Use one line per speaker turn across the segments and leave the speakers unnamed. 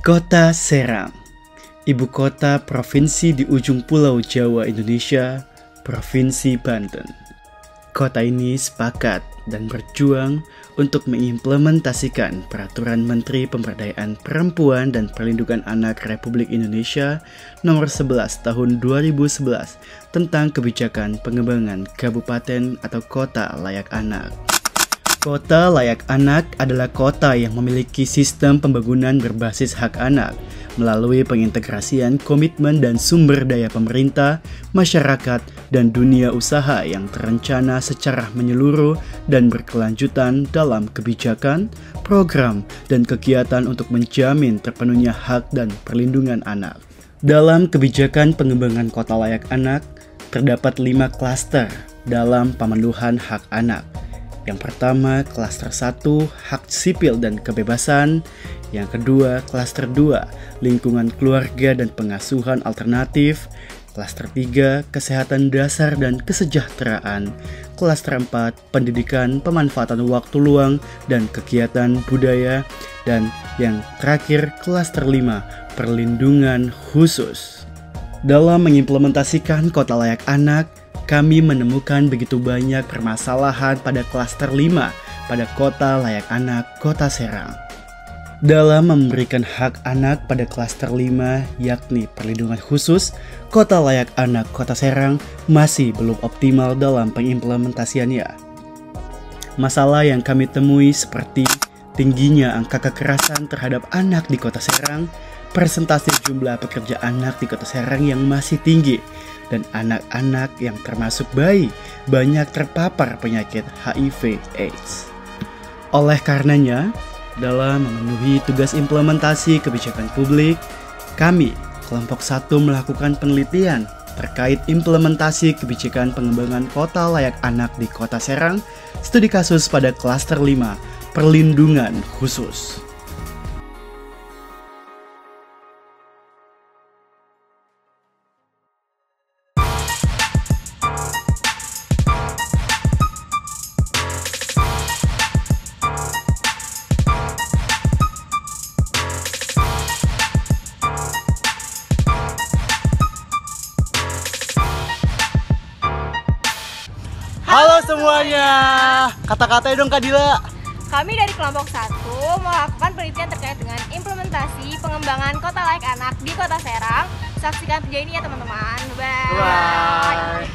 Kota Serang, ibu kota provinsi di ujung pulau Jawa Indonesia, Provinsi Banten. Kota ini sepakat dan berjuang untuk mengimplementasikan Peraturan Menteri Pemberdayaan Perempuan dan Perlindungan Anak Republik Indonesia Nomor 11 Tahun 2011 tentang kebijakan pengembangan kabupaten atau kota layak anak. Kota layak anak adalah kota yang memiliki sistem pembangunan berbasis hak anak melalui pengintegrasian komitmen dan sumber daya pemerintah, masyarakat, dan dunia usaha yang terencana secara menyeluruh dan berkelanjutan dalam kebijakan, program, dan kegiatan untuk menjamin terpenuhnya hak dan perlindungan anak. Dalam kebijakan pengembangan kota layak anak, terdapat 5 klaster dalam pemenuhan hak anak. Yang pertama, klaster 1, hak sipil dan kebebasan. Yang kedua, klaster 2, lingkungan keluarga dan pengasuhan alternatif. Klaster 3, kesehatan dasar dan kesejahteraan. Klaster 4, pendidikan, pemanfaatan waktu luang dan kegiatan budaya. Dan yang terakhir, klaster 5, perlindungan khusus. Dalam mengimplementasikan kota layak anak, kami menemukan begitu banyak permasalahan pada klaster 5 pada kota layak anak Kota Serang. Dalam memberikan hak anak pada klaster 5 yakni perlindungan khusus, kota layak anak Kota Serang masih belum optimal dalam pengimplementasiannya. Masalah yang kami temui seperti tingginya angka kekerasan terhadap anak di Kota Serang, persentase jumlah pekerja anak di Kota Serang yang masih tinggi, dan anak-anak yang termasuk bayi banyak terpapar penyakit HIV/AIDS. Oleh karenanya, dalam memenuhi tugas implementasi kebijakan publik, kami, kelompok 1 melakukan penelitian terkait implementasi kebijakan pengembangan kota layak anak di Kota Serang, studi kasus pada klaster 5, perlindungan khusus.
Halo semuanya, kata-katanya dong Kak Dila.
Kami dari kelompok 1 melakukan penelitian terkait dengan implementasi pengembangan kota layak anak di Kota Serang. Saksikan video ini ya teman-teman. Bye.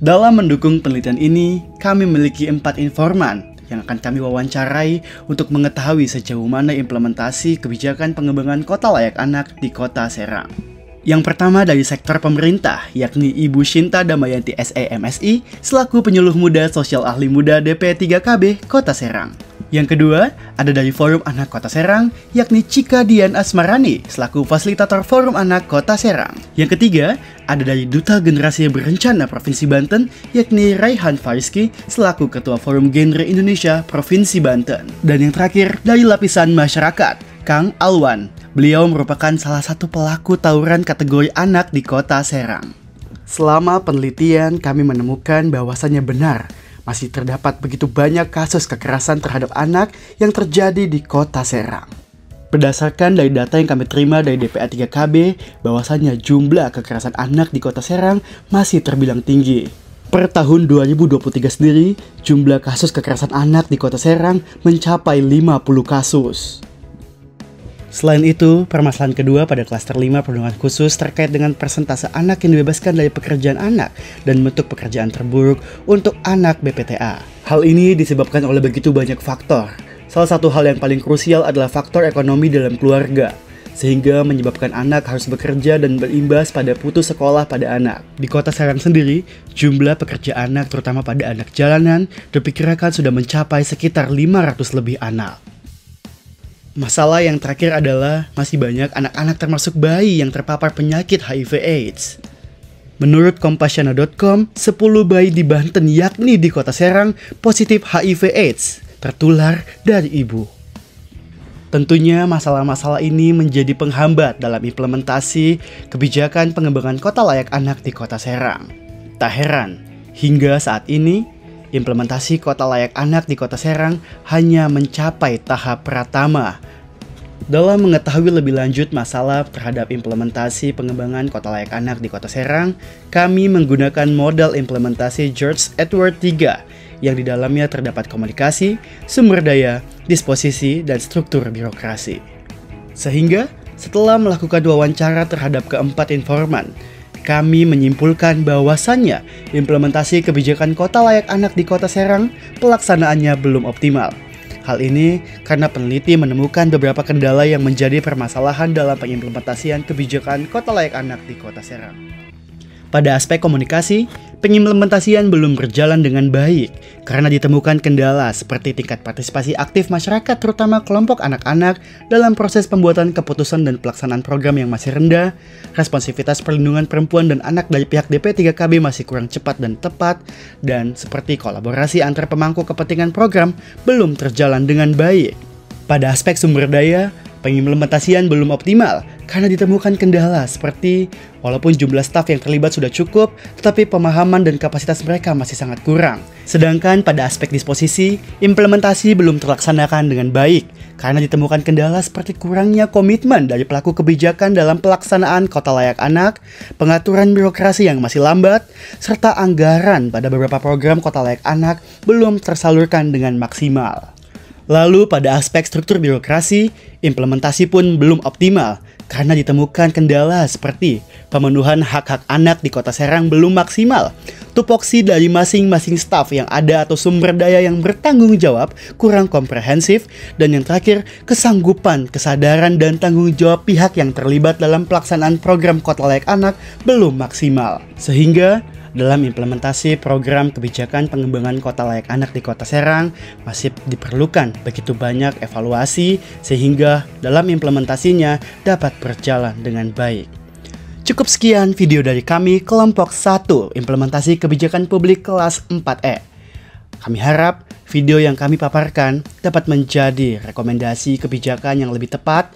Dalam mendukung penelitian ini, kami memiliki 4 informan yang akan kami wawancarai untuk mengetahui sejauh mana implementasi kebijakan pengembangan kota layak anak di Kota Serang. Yang pertama dari sektor pemerintah, yakni Ibu Shinta Damayanti SEMSI selaku penyuluh muda sosial ahli muda DP3KB Kota Serang. Yang kedua, ada dari Forum Anak Kota Serang, yakni Cika Dian Asmarani selaku fasilitator Forum Anak Kota Serang. Yang ketiga, ada dari Duta Generasi Berencana Provinsi Banten, yakni Raihan Fariski selaku Ketua Forum Genre Indonesia Provinsi Banten. Dan yang terakhir, dari lapisan masyarakat, Kang Alwan. Beliau merupakan salah satu pelaku tawuran kategori anak di Kota Serang. Selama penelitian, kami menemukan bahwasannya benar, masih terdapat begitu banyak kasus kekerasan terhadap anak yang terjadi di Kota Serang. Berdasarkan dari data yang kami terima dari DPA3KB, bahwasannya jumlah kekerasan anak di Kota Serang masih terbilang tinggi. Per tahun 2023 sendiri, jumlah kasus kekerasan anak di Kota Serang mencapai 50 kasus. Selain itu, permasalahan kedua pada klaster 5 perlindungan khusus terkait dengan persentase anak yang dibebaskan dari pekerjaan anak dan bentuk pekerjaan terburuk untuk anak BPTA. Hal ini disebabkan oleh begitu banyak faktor. Salah satu hal yang paling krusial adalah faktor ekonomi dalam keluarga, sehingga menyebabkan anak harus bekerja dan berimbas pada putus sekolah pada anak. Di Kota Serang sendiri, jumlah pekerja anak terutama pada anak jalanan diperkirakan sudah mencapai sekitar 500 lebih anak. Masalah yang terakhir adalah masih banyak anak-anak termasuk bayi yang terpapar penyakit HIV/AIDS. Menurut Kompasiana.com, 10 bayi di Banten yakni di Kota Serang positif HIV/AIDS tertular dari ibu. Tentunya masalah-masalah ini menjadi penghambat dalam implementasi kebijakan pengembangan kota layak anak di Kota Serang. Tak heran, hingga saat ini, implementasi kota layak anak di Kota Serang hanya mencapai tahap pratama. Dalam mengetahui lebih lanjut masalah terhadap implementasi pengembangan kota layak anak di Kota Serang, kami menggunakan model implementasi George Edward III yang di dalamnya terdapat komunikasi, sumber daya, disposisi, dan struktur birokrasi. Sehingga, setelah melakukan wawancara terhadap keempat informan, kami menyimpulkan bahwasannya implementasi kebijakan kota layak anak di Kota Serang pelaksanaannya belum optimal. Hal ini karena peneliti menemukan beberapa kendala yang menjadi permasalahan dalam pengimplementasian kebijakan kota layak anak di Kota Serang. Pada aspek komunikasi, pengimplementasian belum berjalan dengan baik karena ditemukan kendala seperti tingkat partisipasi aktif masyarakat terutama kelompok anak-anak dalam proses pembuatan keputusan dan pelaksanaan program yang masih rendah, responsivitas perlindungan perempuan dan anak dari pihak DP3KB masih kurang cepat dan tepat, dan seperti kolaborasi antar pemangku kepentingan program belum terjalan dengan baik. Pada aspek sumber daya, pengimplementasian belum optimal karena ditemukan kendala seperti walaupun jumlah staf yang terlibat sudah cukup, tetapi pemahaman dan kapasitas mereka masih sangat kurang. Sedangkan pada aspek disposisi, implementasi belum terlaksanakan dengan baik karena ditemukan kendala seperti kurangnya komitmen dari pelaku kebijakan dalam pelaksanaan kota layak anak, pengaturan birokrasi yang masih lambat, serta anggaran pada beberapa program kota layak anak belum tersalurkan dengan maksimal. Lalu pada aspek struktur birokrasi, implementasi pun belum optimal karena ditemukan kendala seperti pemenuhan hak-hak anak di Kota Serang belum maksimal, tupoksi dari masing-masing staf yang ada atau sumber daya yang bertanggung jawab kurang komprehensif, dan yang terakhir, kesanggupan, kesadaran, dan tanggung jawab pihak yang terlibat dalam pelaksanaan program Kota Layak Anak belum maksimal. Sehingga dalam implementasi program kebijakan pengembangan kota layak anak di Kota Serang masih diperlukan begitu banyak evaluasi sehingga dalam implementasinya dapat berjalan dengan baik. Cukup sekian video dari kami kelompok 1 implementasi kebijakan publik kelas 4E. Kami harap video yang kami paparkan dapat menjadi rekomendasi kebijakan yang lebih tepat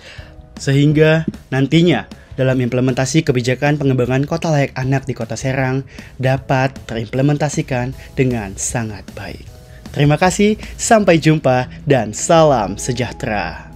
sehingga nantinya dalam implementasi kebijakan pengembangan kota layak anak di Kota Serang dapat terimplementasikan dengan sangat baik. Terima kasih, sampai jumpa, dan salam sejahtera.